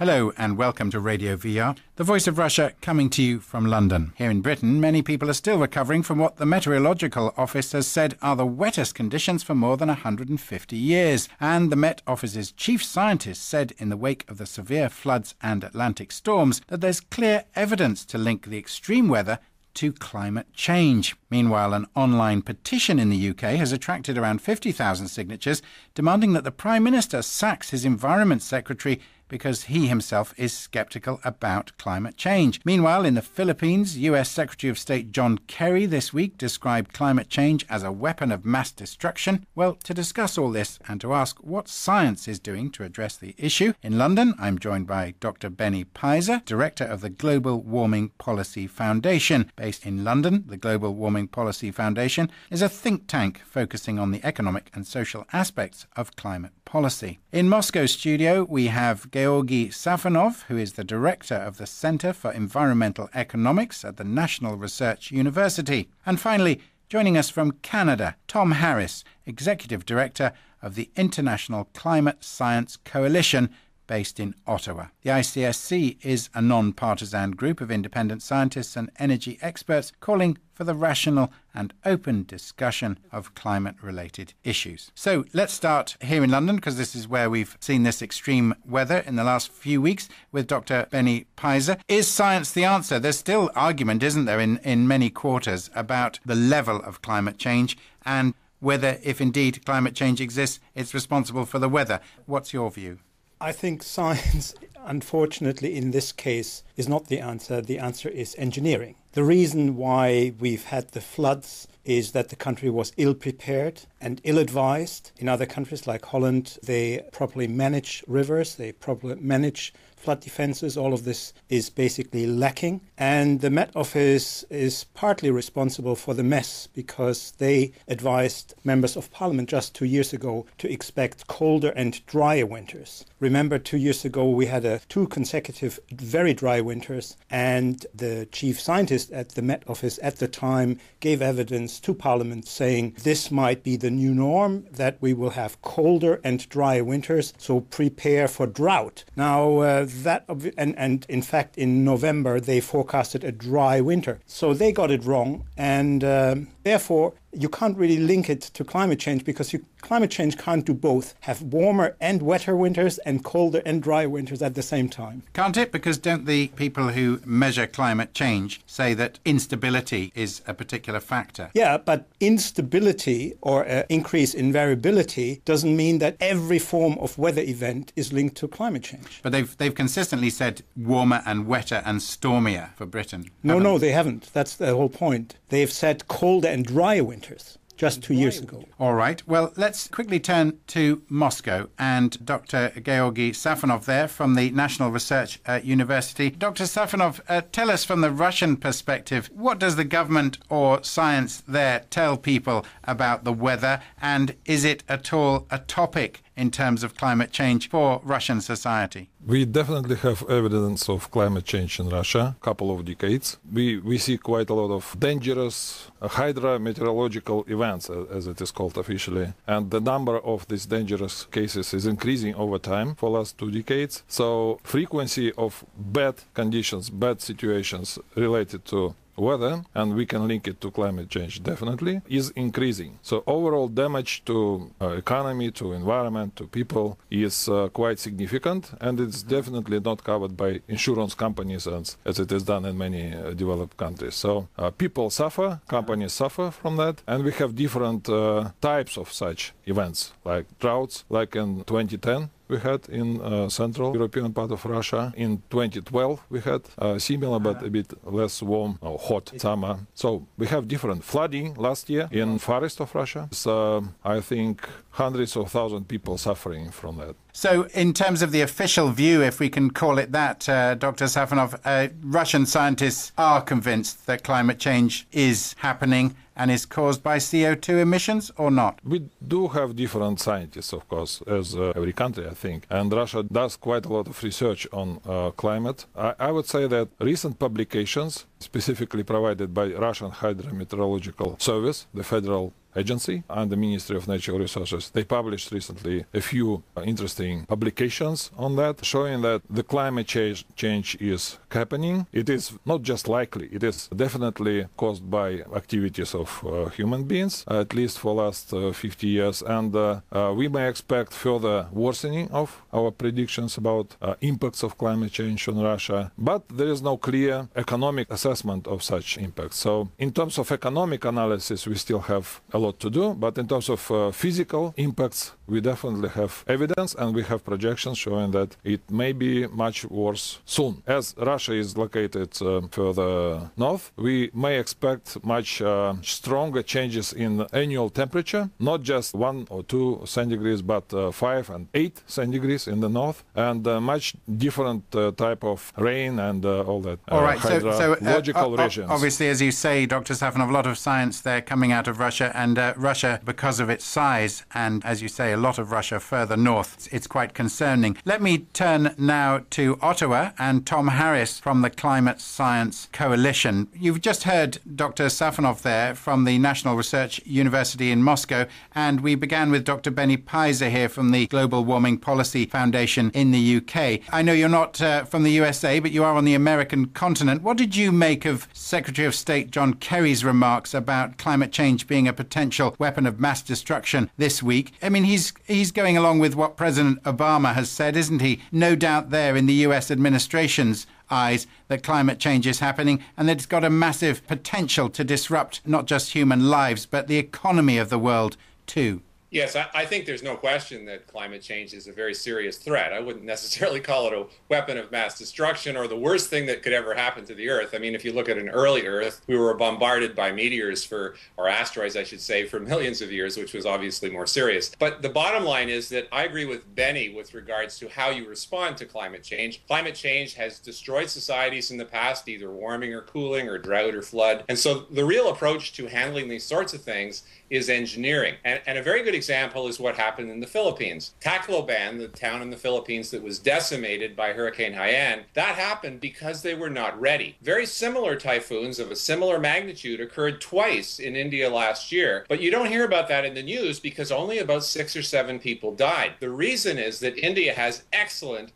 Hello and welcome to Radio VR, the voice of Russia coming to you from London. Here in Britain, many people are still recovering from what the Meteorological Office has said are the wettest conditions for more than 150 years. And the Met Office's chief scientist said in the wake of the severe floods and Atlantic storms that there's clear evidence to link the extreme weather to climate change. Meanwhile, an online petition in the UK has attracted around 50,000 signatures demanding that the Prime Minister sacks his Environment Secretary because he himself is sceptical about climate change. Meanwhile, in the Philippines, US Secretary of State John Kerry this week described climate change as a weapon of mass destruction. Well, to discuss all this and to ask what science is doing to address the issue, in London, I'm joined by Dr. Benny Peiser, Director of the Global Warming Policy Foundation. Based in London, the Global Warming Policy Foundation is a think tank focusing on the economic and social aspects of climate policy. In Moscow studio, we have Georgy Safonov, who is the director of the Center for Environmental Economics at the National Research University. And finally, joining us from Canada, Tom Harris, executive director of the International Climate Science Coalition, based in Ottawa. The ICSE is a non-partisan group of independent scientists and energy experts calling for the rational and open discussion of climate-related issues. So let's start here in London, because this is where we've seen this extreme weather in the last few weeks, with Dr. Benny Peiser. Is science the answer? There's still argument, isn't there, in many quarters about the level of climate change and whether, if indeed climate change exists, it's responsible for the weather. What's your view? I think science, unfortunately, in this case, is not the answer. The answer is engineering. The reason why we've had the floods is that the country was ill-prepared and ill-advised. In other countries like Holland, they properly manage rivers, they properly manage flood defenses. All of this is basically lacking. And the Met Office is partly responsible for the mess because they advised members of parliament just 2 years ago to expect colder and drier winters. Remember, 2 years ago we had 2 consecutive very dry winters, and the chief scientist at the Met Office at the time gave evidence to parliament saying this might be the new norm, that we will have colder and drier winters, so prepare for drought. Now, and in fact in November they forecasted a dry winter. So they got it wrong, and therefore you can't really link it to climate change, because climate change can't do both, have warmer and wetter winters and colder and drier winters at the same time. Can't it? Because don't the people who measure climate change say that instability is a particular factor? Yeah, but instability or increase in variability doesn't mean that every form of weather event is linked to climate change. But they've consistently said warmer and wetter and stormier for Britain. No, they haven't. That's the whole point. They've said colder and drier winters just 2 years ago. All right. Well, let's quickly turn to Moscow and Dr. Georgy Safonov there from the National Research University. Dr. Safonov, tell us from the Russian perspective, what does the government or science there tell people about the weather, and is it at all a topic in terms of climate change for Russian society? We definitely have evidence of climate change in Russia, a couple of decades. We see quite a lot of dangerous hydrometeorological events, as it is called officially. And the number of these dangerous cases is increasing over time for the last 2 decades. So frequency of bad conditions, bad situations related to weather, and we can link it to climate change definitely, is increasing. So overall damage to economy, to environment, to people is quite significant, and it's definitely not covered by insurance companies as it is done in many developed countries. So people suffer, companies suffer from that, and we have different types of such events, like droughts, like in 2010. We had in Central European part of Russia. In 2012 we had similar but a bit less warm or hot summer. So we have different flooding last year in forest of Russia. So I think hundreds of thousands of people suffering from that. So in terms of the official view, if we can call it that, Dr. Safonov, Russian scientists are convinced that climate change is happening and is caused by CO2 emissions, or not? We do have different scientists, of course, as every country, I think. And Russia does quite a lot of research on climate. I would say that recent publications specifically provided by Russian Hydrometeorological Service, the federal agency, and the Ministry of Natural Resources. They published recently a few interesting publications on that, showing that the climate change is happening. It is not just likely, it is definitely caused by activities of human beings, at least for the last 50 years. And we may expect further worsening of our predictions about impacts of climate change on Russia. But there is no clear economic assessment of such impacts. So in terms of economic analysis, we still have a lot to do, but in terms of physical impacts, we definitely have evidence, and we have projections showing that it may be much worse soon. As Russia is located further north, we may expect much stronger changes in annual temperature, not just 1 or 2 centigrades, but 5 and 8 centigrades in the north, and much different type of rain and all that. All right, hydrological regimes. Obviously, as you say, Dr. Safonov, a lot of science there coming out of Russia, and Russia, because of its size, and as you say, a lot of Russia further north, it's quite concerning. Let me turn now to Ottawa and Tom Harris from the Climate Science Coalition. You've just heard Dr. Safonov there from the National Research University in Moscow, and we began with Dr. Benny Peiser here from the Global Warming Policy Foundation in the UK. I know you're not from the USA, but you are on the American continent. What did you make of Secretary of State John Kerry's remarks about climate change being a potential weapon of mass destruction this week? I mean, he's going along with what President Obama has said, isn't he? No doubt there in the US administration's eyes that climate change is happening and that it's got a massive potential to disrupt not just human lives, but the economy of the world too. Yes, I think there's no question that climate change is a very serious threat. I wouldn't necessarily call it a weapon of mass destruction or the worst thing that could ever happen to the Earth. I mean, if you look at an early Earth, we were bombarded by meteors or asteroids, I should say, for millions of years, which was obviously more serious. But the bottom line is that I agree with Benny with regards to how you respond to climate change. Climate change has destroyed societies in the past, either warming or cooling or drought or flood. And so the real approach to handling these sorts of things is engineering. And a very good example is what happened in the Philippines. Tacloban, the town in the Philippines that was decimated by Hurricane Haiyan, that happened because they were not ready. Very similar typhoons of a similar magnitude occurred twice in India last year, but you don't hear about that in the news because only about 6 or 7 people died. The reason is that India has excellent,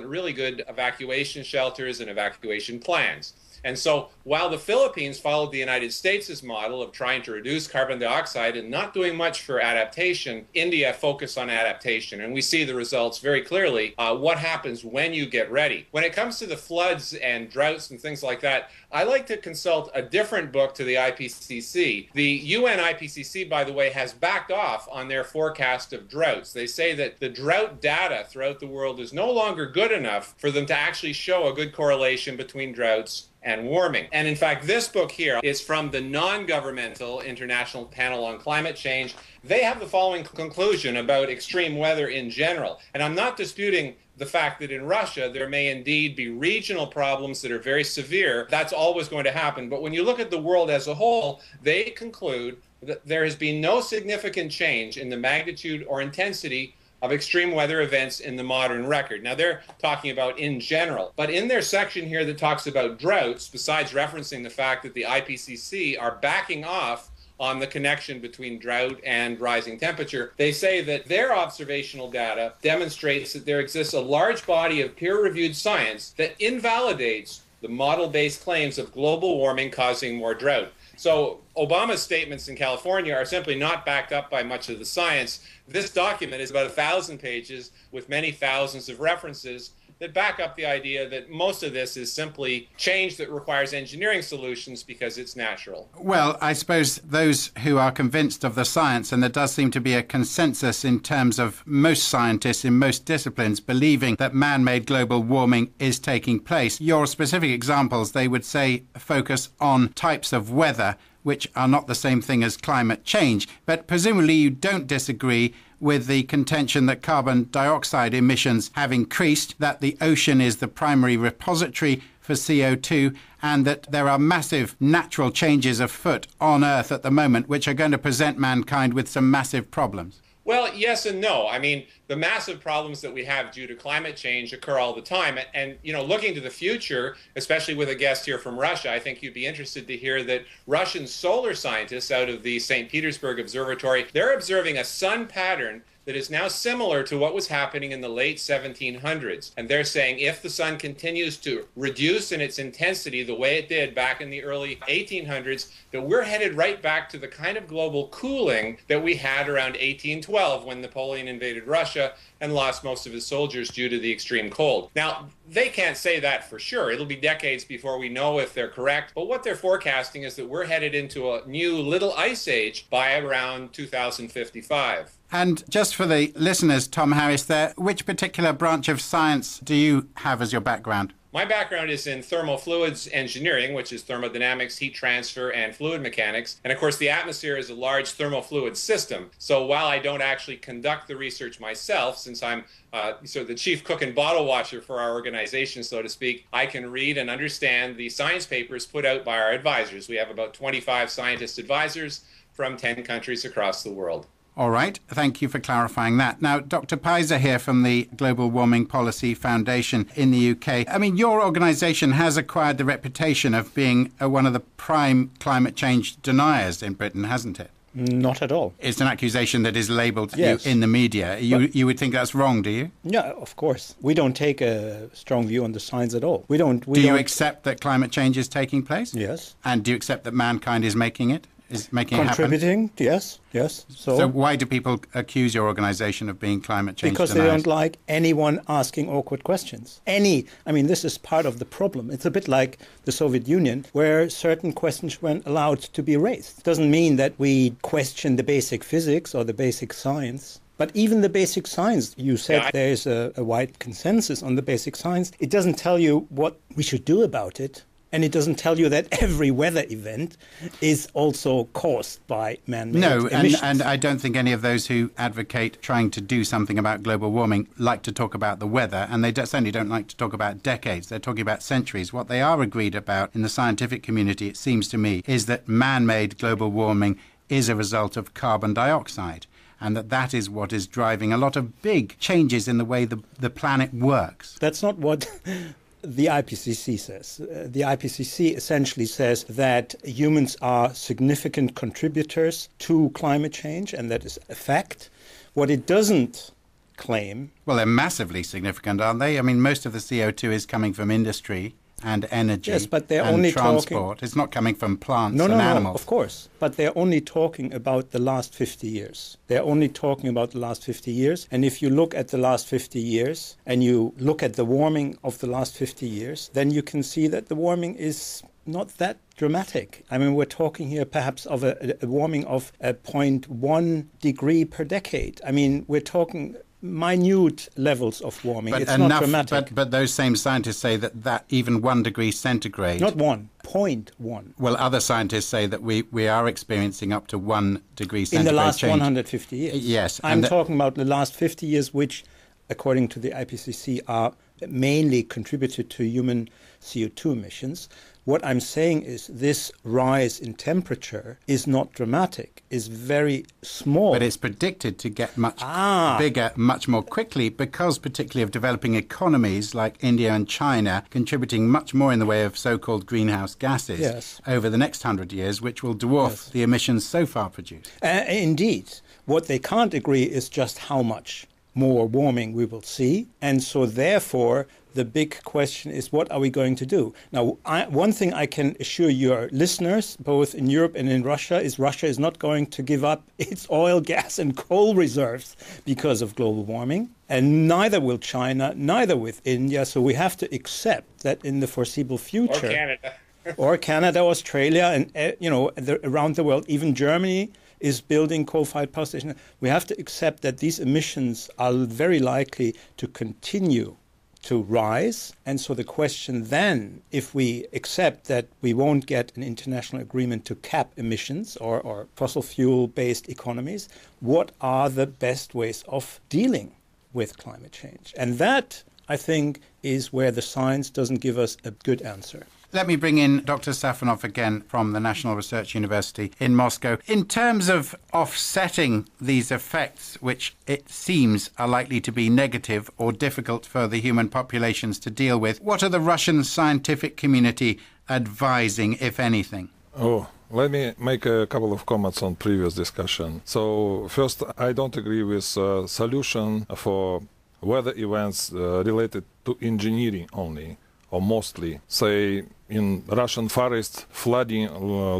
really good evacuation shelters and evacuation plans. And so while the Philippines followed the United States' model of trying to reduce carbon dioxide and not doing much for adaptation, India focused on adaptation. And we see the results very clearly, what happens when you get ready. When it comes to the floods and droughts and things like that, I like to consult a different book to the IPCC. The UN IPCC, by the way, has backed off on their forecast of droughts. They say that the drought data throughout the world is no longer good enough for them to actually show a good correlation between droughts and warming. And in fact, this book here is from the non-governmental International Panel on Climate Change. They have the following conclusion about extreme weather in general. And I'm not disputing the fact that in Russia, there may indeed be regional problems that are very severe. That's always going to happen. But when you look at the world as a whole, they conclude that there has been no significant change in the magnitude or intensity of extreme weather events in the modern record. Now, they're talking about in general. But in their section here that talks about droughts, besides referencing the fact that the IPCC are backing off on the connection between drought and rising temperature, they say that their observational data demonstrates that there exists a large body of peer-reviewed science that invalidates the model-based claims of global warming causing more drought. So Obama's statements in California are simply not backed up by much of the science. This document is about 1,000 pages with many thousands of references that back up the idea that most of this is simply change that requires engineering solutions because it's natural. Well, I suppose those who are convinced of the science, and there does seem to be a consensus in terms of most scientists in most disciplines believing that man-made global warming is taking place. Your specific examples, they would say, focus on types of weather which are not the same thing as climate change. But presumably you don't disagree with the contention that carbon dioxide emissions have increased, that the ocean is the primary repository for CO2, and that there are massive natural changes afoot on Earth at the moment which are going to present mankind with some massive problems. Well, yes and no. I mean, the massive problems that we have due to climate change occur all the time. And, looking to the future, especially with a guest here from Russia, I think you'd be interested to hear that Russian solar scientists out of the St. Petersburg Observatory, they're observing a sun pattern that is now similar to what was happening in the late 1700s. And they're saying if the sun continues to reduce in its intensity the way it did back in the early 1800s, that we're headed right back to the kind of global cooling that we had around 1812 when Napoleon invaded Russia and lost most of his soldiers due to the extreme cold. Now, they can't say that for sure. It'll be decades before we know if they're correct. But what they're forecasting is that we're headed into a new little ice age by around 2055. And just for the listeners, Tom Harris there, which particular branch of science do you have as your background? My background is in thermofluids engineering, which is thermodynamics, heat transfer, and fluid mechanics. And of course, the atmosphere is a large thermofluid system. So while I don't actually conduct the research myself, since I'm the chief cook and bottle washer for our organization, so to speak, I can read and understand the science papers put out by our advisors. We have about 25 scientist advisors from 10 countries across the world. All right. Thank you for clarifying that. Now, Dr. Peiser here from the Global Warming Policy Foundation in the UK. I mean, your organisation has acquired the reputation of being one of the prime climate change deniers in Britain, hasn't it? Not at all. It's an accusation that is labelled Yes. you in the media. You would think that's wrong, do you? Yeah, of course. We don't take a strong view on the science at all. Do you accept that climate change is taking place? Yes. And do you accept that mankind is making it? Is making it happen? Contributing, yes. So why do people accuse your organisation of being climate change because deniers? they don't like anyone asking awkward questions. This is part of the problem. It's a bit like the Soviet Union, where certain questions weren't allowed to be raised. It doesn't mean that we question the basic physics or the basic science. But even the basic science, you said there is a wide consensus on the basic science. It doesn't tell you what we should do about it. And it doesn't tell you that every weather event is also caused by man-made emissions. And I don't think any of those who advocate trying to do something about global warming like to talk about the weather, and they certainly don't like to talk about decades. They're talking about centuries. What they are agreed about in the scientific community, it seems to me, is that man-made global warming is a result of carbon dioxide, and that is what is driving a lot of big changes in the way the planet works. That's not what the IPCC says. The IPCC essentially says that humans are significant contributors to climate change, and that is a fact. What it doesn't claim... Well, they're massively significant, aren't they? I mean, most of the CO2 is coming from industry and energy, yes, but they're and only transport. It's not coming from plants and animals. No, of course. But they're only talking about the last 50 years. They're only talking about the last 50 years. And if you look at the last 50 years and you look at the warming of the last 50 years, then you can see that the warming is not that dramatic. I mean, we're talking here perhaps of a warming of 0.1 degree per decade. I mean, we're talking minute levels of warming. It's not dramatic. But those same scientists say that even 1 degree centigrade... Not 0.1. Well, other scientists say that we are experiencing up to 1 degree centigrade in the last change. 150 years. Yes. I'm talking about the last 50 years, which, according to the IPCC, are mainly contributed to human CO2 emissions. What I'm saying is this rise in temperature is not dramatic, is very small. But it's predicted to get much bigger, much more quickly, because particularly of developing economies like India and China contributing much more in the way of so-called greenhouse gases over the next 100 years, which will dwarf the emissions so far produced. Indeed. What they can't agree is just how much more warming we will see. And so therefore, the big question is, what are we going to do? Now, one thing I can assure your listeners, both in Europe and in Russia is not going to give up its oil, gas, and coal reserves because of global warming. And neither will China, neither with India. So we have to accept that in the foreseeable future... Or Canada. or Canada, Australia, and around the world, even Germany is building coal-fired power stations. We have to accept that these emissions are very likely to continue to rise. And so the question then, if we accept that we won't get an international agreement to cap emissions or fossil fuel-based economies, what are the best ways of dealing with climate change? And that, I think, is where the science doesn't give us a good answer. Let me bring in Dr. Safonov again from the National Research University in Moscow. In terms of offsetting these effects, which it seems are likely to be negative or difficult for the human populations to deal with, what are the Russian scientific community advising, if anything? Let me make a couple of comments on previous discussion. So first, I don't agree with solution for weather events related to engineering only, or mostly. Say, in Russian forest flooding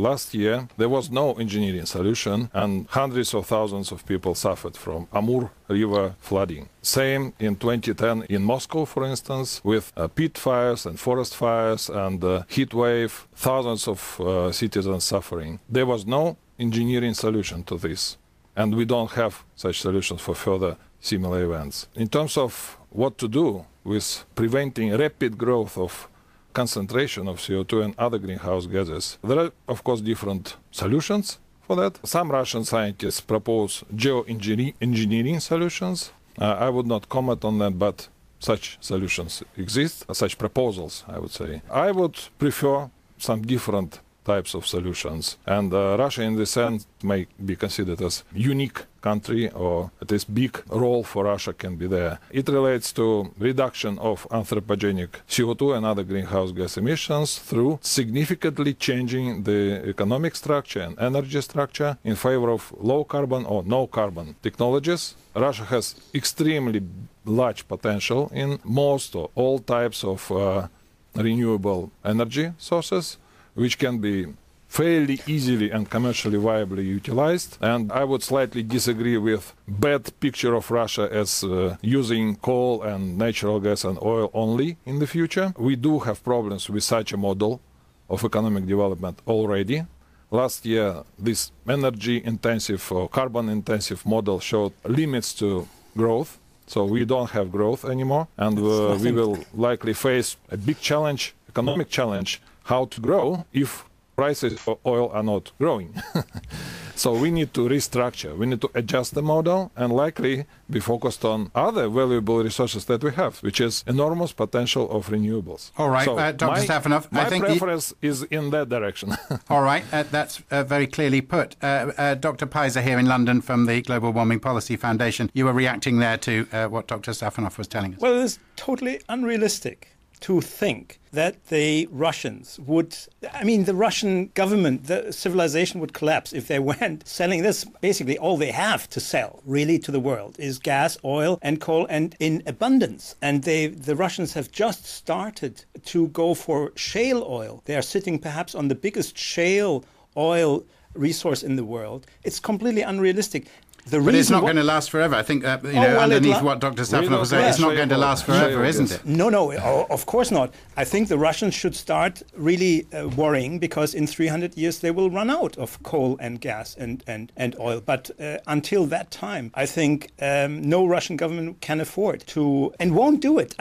last year, there was no engineering solution, and hundreds of thousands of people suffered from Amur River flooding. Same in 2010 in Moscow, for instance, with pit fires and forest fires and heat wave, thousands of citizens suffering. There was no engineering solution to this, and we don't have such solutions for further similar events. In terms of what to do with preventing rapid growth of concentration of CO2 and other greenhouse gases, there are, of course, different solutions for that. Some Russian scientists propose geoengineering solutions. I would not comment on that, but such solutions exist, such proposals, I would say. I would prefer some different types of solutions. And Russia, in this sense, may be considered as unique country, or at least big role for Russia can be there. It relates to reduction of anthropogenic CO2 and other greenhouse gas emissions through significantly changing the economic structure and energy structure in favor of low carbon or no carbon technologies. Russia has extremely large potential in most or all types of renewable energy sources, which can be fairly easily and commercially viably utilized. And I would slightly disagree with bad picture of Russia as using coal and natural gas and oil only in the future. We do have problems with such a model of economic development already. Last year, this energy-intensive or carbon-intensive model showed limits to growth. So we don't have growth anymore, and we will likely face a big challenge, economic challenge, how to grow if prices for oil are not growing. So we need to restructure, we need to adjust the model and likely be focused on other valuable resources that we have, which is enormous potential of renewables. All right, so Dr. Safonov, my preference is in that direction. All right, that's very clearly put. Dr. Peiser here in London from the Global Warming Policy Foundation, you were reacting there to what Dr. Safonov was telling us. Well, it's totally unrealistic to think that the Russians would, the Russian government, the civilization would collapse if they went selling this. Basically, all they have to sell, really, to the world is gas, oil, and coal, and in abundance. And the Russians have just started to go for shale oil. They are sitting perhaps on the biggest shale oil resource in the world. It's completely unrealistic. But it's not going to last forever. I think, underneath what Dr. Safonov was saying, it's not going to last forever, isn't it? No, of course not. I think the Russians should start really worrying, because in 300 years they will run out of coal and gas and oil. But until that time, I think no Russian government can afford to, and won't do it.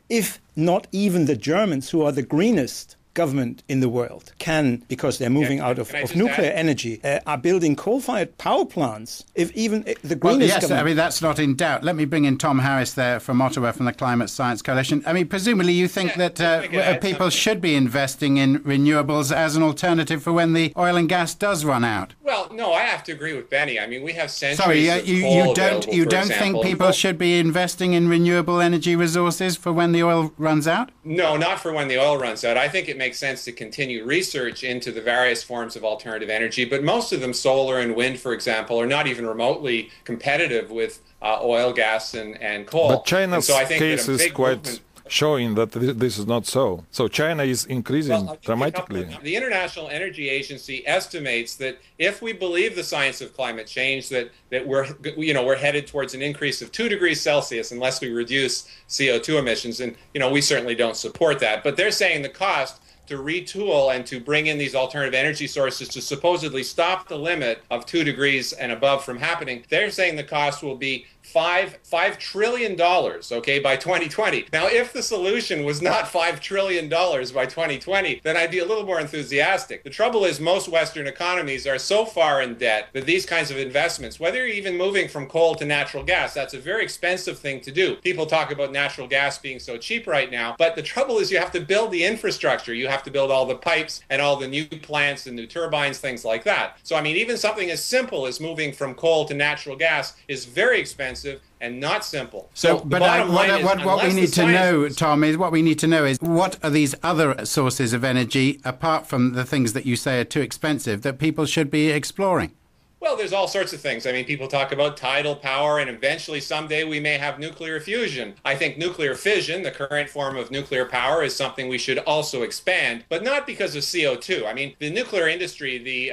If not even the Germans, who are the greenest government in the world, can, because they're moving out of nuclear energy, are building coal-fired power plants. If even the greenest government... that's not in doubt. Let me bring in Tom Harris there from Ottawa from the Climate Science Coalition. Presumably you think that people should be investing in renewables as an alternative for when the oil and gas does run out. Well, no, I have to agree with Benny. We have centuries of coal you don't think people should be investing in renewable energy resources for when the oil runs out? No, not for when the oil runs out. I think it makes sense to continue research into the various forms of alternative energy, but most of them, solar and wind, for example, are not even remotely competitive with oil, gas, and coal. But China's case is quite showing that this is not so. So China is increasing dramatically. The International Energy Agency estimates that if we believe the science of climate change, that we're headed towards an increase of 2 degrees Celsius unless we reduce CO2 emissions. And we certainly don't support that. But they're saying the cost to retool and to bring in these alternative energy sources to supposedly stop the limit of 2 degrees and above from happening, they're saying the cost will be $5 trillion, okay, by 2020. Now, if the solution was not $5 trillion by 2020, then I'd be a little more enthusiastic. The trouble is most Western economies are so far in debt that these kinds of investments, whether you're even moving from coal to natural gas, that's a very expensive thing to do. People talk about natural gas being so cheap right now, but the trouble is you have to build the infrastructure. You have to build all the pipes and all the new plants and new turbines, things like that. So, I mean, even something as simple as moving from coal to natural gas is very expensive and not simple. So but what we need to know, Tom, is what we need to know is what are these other sources of energy, apart from the things that you say are too expensive, that people should be exploring? Well, there's all sorts of things. I mean, people talk about tidal power, and eventually someday we may have nuclear fusion. I think nuclear fission, the current form of nuclear power, is something we should also expand, but not because of CO2. I mean, the nuclear industry, the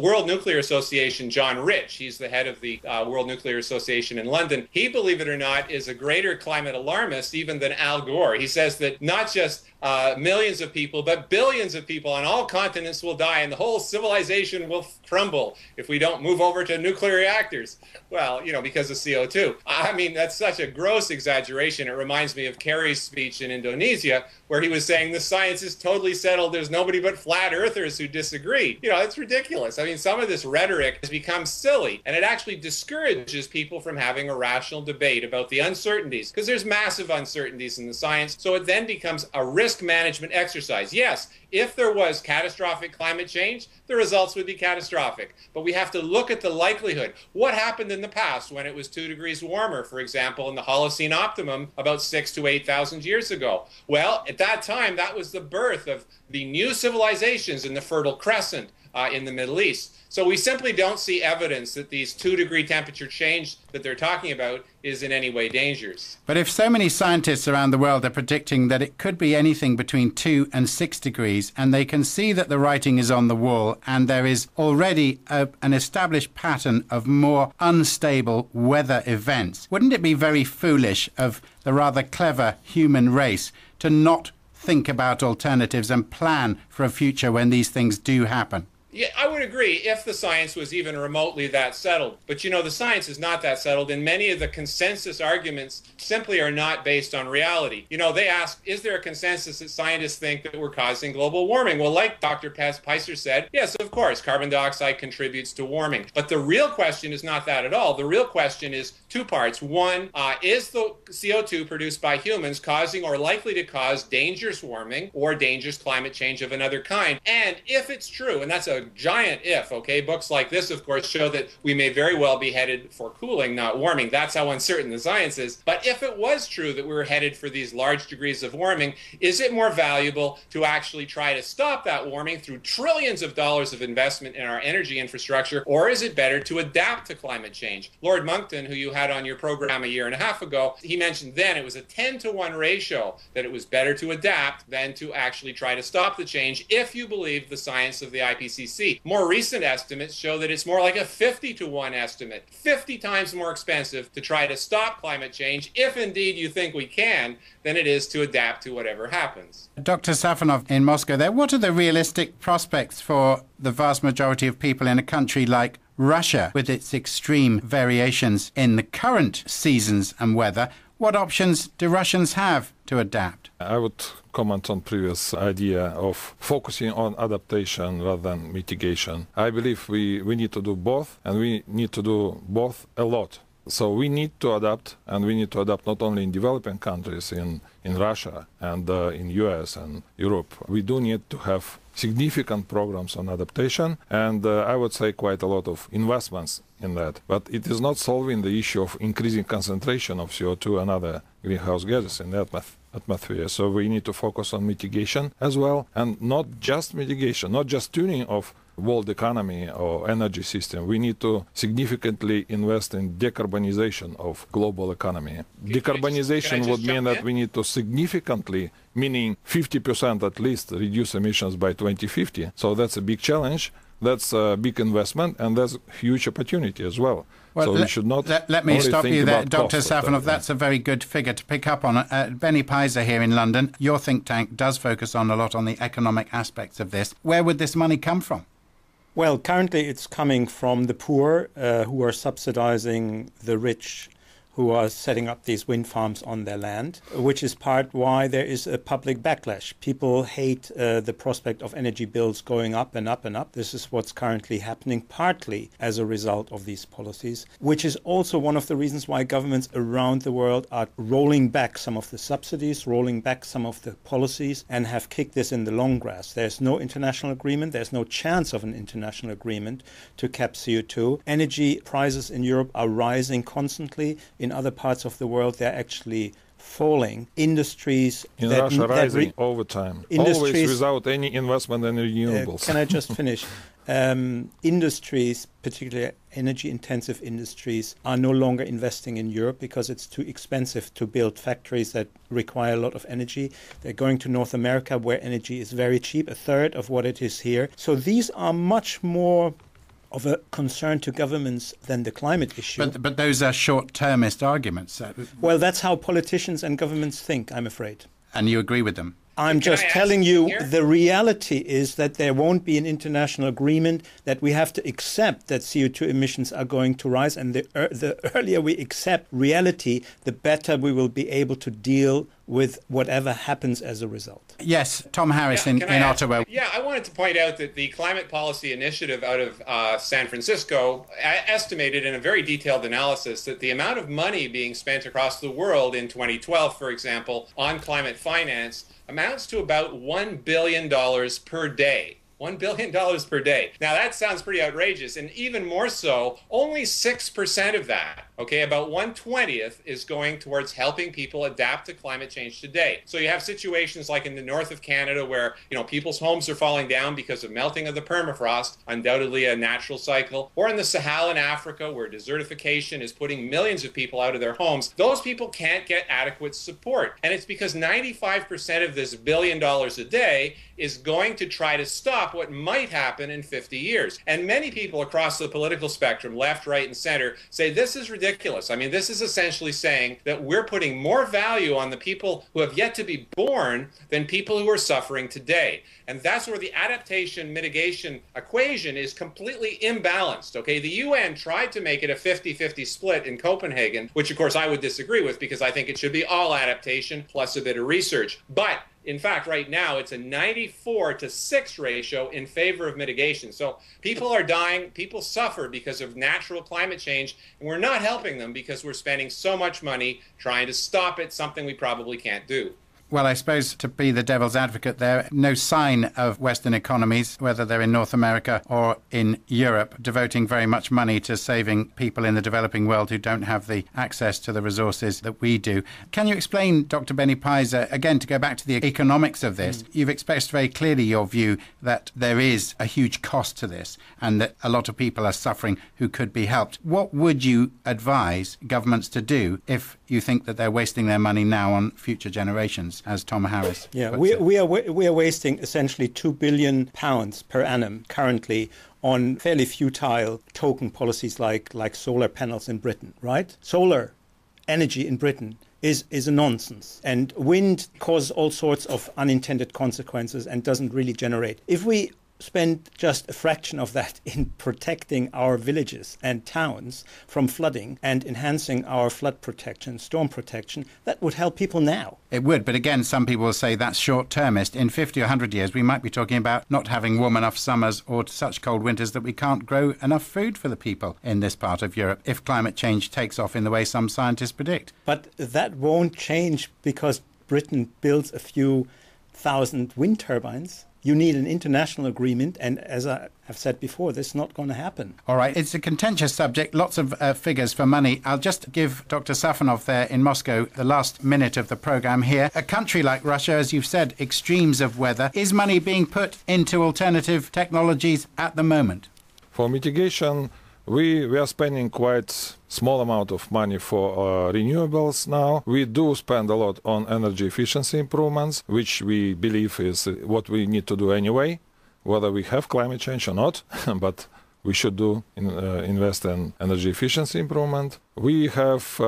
World Nuclear Association, John Rich, he's the head of the World Nuclear Association in London, he, believe it or not, is a greater climate alarmist even than Al Gore. He says that not just millions of people, but billions of people on all continents will die, and the whole civilization will crumble if we don't move over to nuclear reactors. Well, you know, because of CO2. I mean, that's such a gross exaggeration. It reminds me of Kerry's speech in Indonesia, where he was saying the science is totally settled. There's nobody but flat earthers who disagree. You know, it's ridiculous. I mean, some of this rhetoric has become silly, and it actually discourages people from having a rational debate about the uncertainties, because there's massive uncertainties in the science. So it then becomes a risk management exercise. Yes, if there was catastrophic climate change, the results would be catastrophic. But we have to look at the likelihood. What happened in the past when it was 2 degrees warmer, for example, in the Holocene optimum about 6,000 to 8,000 years ago? Well, at that time, that was the birth of the new civilizations in the Fertile Crescent in the Middle East. So we simply don't see evidence that these 2-degree temperature change that they're talking about is in any way dangerous. But if so many scientists around the world are predicting that it could be anything between 2 and 6 degrees, and they can see that the writing is on the wall, and there is already an established pattern of more unstable weather events, wouldn't it be very foolish of the rather clever human race to not think about alternatives and plan for a future when these things do happen? Yeah, I would agree if the science was even remotely that settled. But, you know, the science is not that settled, and many of the consensus arguments simply are not based on reality. You know, they ask, is there a consensus that scientists think that we're causing global warming? Well, like Dr. Peiser said, yes, of course, carbon dioxide contributes to warming. But the real question is not that at all. The real question is two parts. One, is the CO2 produced by humans causing or likely to cause dangerous warming or dangerous climate change of another kind? And if it's true, and that's a giant if, okay? Books like this, of course, show that we may very well be headed for cooling, not warming. That's how uncertain the science is. But if it was true that we were headed for these large degrees of warming, is it more valuable to actually try to stop that warming through trillions of dollars of investment in our energy infrastructure, or is it better to adapt to climate change? Lord Monckton, who you had on your program a year and a half ago, he mentioned then it was a 10-to-1 ratio, that it was better to adapt than to actually try to stop the change if you believe the science of the IPCC. More recent estimates show that it's more like a 50-to-1 estimate, 50 times more expensive to try to stop climate change, if indeed you think we can, than it is to adapt to whatever happens. Dr. Safonov in Moscow there, what are the realistic prospects for the vast majority of people in a country like Russia, with its extreme variations in the current seasons and weather? What options do Russians have to adapt? I would comment on previous idea of focusing on adaptation rather than mitigation. I believe we need to do both, and we need to do both a lot. So we need to adapt, and we need to adapt not only in developing countries, in Russia and in US and Europe. We do need to have significant programs on adaptation, and I would say quite a lot of investments in that. But it is not solving the issue of increasing concentration of CO2 and other greenhouse gases in the atmosphere. So we need to focus on mitigation as well, and not just mitigation, not just tuning of world economy or energy system. We need to significantly invest in decarbonization of global economy. Decarbonization would mean that we need to significantly, meaning 50% at least, reduce emissions by 2050. So that's a big challenge. That's a big investment, and that's a huge opportunity as well. Well, so we should not let me stop you there, Dr. Safonov. That's a very good figure to pick up on. Benny Peiser here in London, your think tank does focus on a lot on the economic aspects of this. Where would this money come from? Well, currently it's coming from the poor who are subsidizing the rich who are setting up these wind farms on their land, which is part why there is a public backlash. People hate the prospect of energy bills going up and up and up. This is what's currently happening, partly as a result of these policies, which is also one of the reasons why governments around the world are rolling back some of the subsidies, rolling back some of the policies, and have kicked this in the long grass. There's no international agreement. There's no chance of an international agreement to cap CO2. Energy prices in Europe are rising constantly. In other parts of the world, they're actually falling. Industries in Russia rising over time, always without any investment in renewables. Can I just finish? Industries, particularly energy-intensive industries, are no longer investing in Europe because it's too expensive to build factories that require a lot of energy. They're going to North America, where energy is very cheap, a third of what it is here. So these are much more of a concern to governments than the climate issue. But those are short-termist arguments. Well, that's how politicians and governments think, I'm afraid. And you agree with them? I'm just telling you, the reality is that there won't be an international agreement, that we have to accept that CO2 emissions are going to rise. And the earlier we accept reality, the better we will be able to deal with whatever happens as a result. Yes, Tom Harris in Ottawa. Yeah, I wanted to point out that the Climate Policy Initiative out of San Francisco estimated in a very detailed analysis that the amount of money being spent across the world in 2012, for example, on climate finance amounts to about $1 billion per day. $1 billion per day. Now, that sounds pretty outrageous, and even more so, only 6% of that, okay, about 1/20th, is going towards helping people adapt to climate change today. So you have situations like in the north of Canada where, people's homes are falling down because of melting of the permafrost, undoubtedly a natural cycle, or in the Saharan Africa where desertification is putting millions of people out of their homes. Those people can't get adequate support, and it's because 95% of this $1 billion a day is going to try to stop what might happen in 50 years. And many people across the political spectrum, left, right, and center, say this is ridiculous. I mean, this is essentially saying that we're putting more value on the people who have yet to be born than people who are suffering today. And that's where the adaptation mitigation equation is completely imbalanced. Okay, the UN tried to make it a 50-50 split in Copenhagen, which of course I would disagree with because I think it should be all adaptation plus a bit of research. But in fact, right now, it's a 94-6 ratio in favor of mitigation. So people are dying, people suffer because of natural climate change, and we're not helping them because we're spending so much money trying to stop it, something we probably can't do. Well, I suppose to be the devil's advocate there, no sign of Western economies, whether they're in North America or in Europe, devoting very much money to saving people in the developing world who don't have the access to the resources that we do. Can you explain, Dr. Benny Peiser, again, to go back to the economics of this? You've expressed very clearly your view that there is a huge cost to this and that a lot of people are suffering who could be helped. What would you advise governments to do if you think that they're wasting their money now on future generations, as Tom Harris puts it? We are wasting essentially £2 billion per annum currently on fairly futile token policies like solar panels in Britain, right? Solar energy in Britain is a nonsense. And wind causes all sorts of unintended consequences and doesn't really generate. If we spend just a fraction of that in protecting our villages and towns from flooding and enhancing our flood protection, storm protection, that would help people now. It would, but again, some people will say that's short-termist. In 50 or 100 years, we might be talking about not having warm enough summers or such cold winters that we can't grow enough food for the people in this part of Europe if climate change takes off in the way some scientists predict. But that won't change because Britain builds a few thousand wind turbines. You need an international agreement, and as I have said before, this is not going to happen. All right, it's a contentious subject, lots of figures for money. I'll just give Dr. Safonov there in Moscow the last minute of the programme here. A country like Russia, as you've said, extremes of weather. Is money being put into alternative technologies at the moment? For mitigation, we are spending quite small amount of money for renewables now. We do spend a lot on energy efficiency improvements, which we believe is what we need to do anyway, whether we have climate change or not, but we should invest in energy efficiency improvement. We have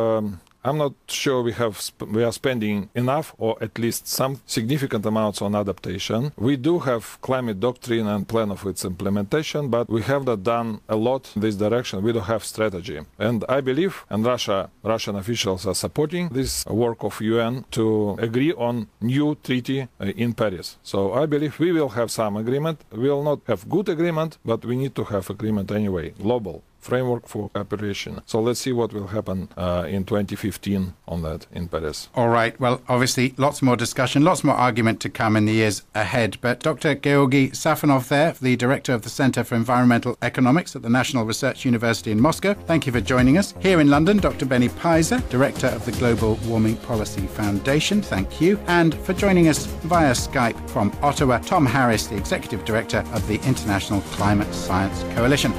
I'm not sure we are spending enough or at least some significant amounts on adaptation. We do have climate doctrine and plan of its implementation, but we have not done a lot in this direction. We don't have strategy. And I believe, and Russian officials are supporting this work of UN to agree on new treaty in Paris. So I believe we will have some agreement. We will not have good agreement, but we need to have agreement anyway, global framework for cooperation. So let's see what will happen in 2015 on that in Paris. All right. Well, obviously, lots more discussion, lots more argument to come in the years ahead. But Dr. Georgy Safonov there, the director of the Center for Environmental Economics at the National Research University in Moscow, thank you for joining us. Here in London, Dr. Benny Peiser, director of the Global Warming Policy Foundation, thank you. And for joining us via Skype from Ottawa, Tom Harris, the executive director of the International Climate Science Coalition.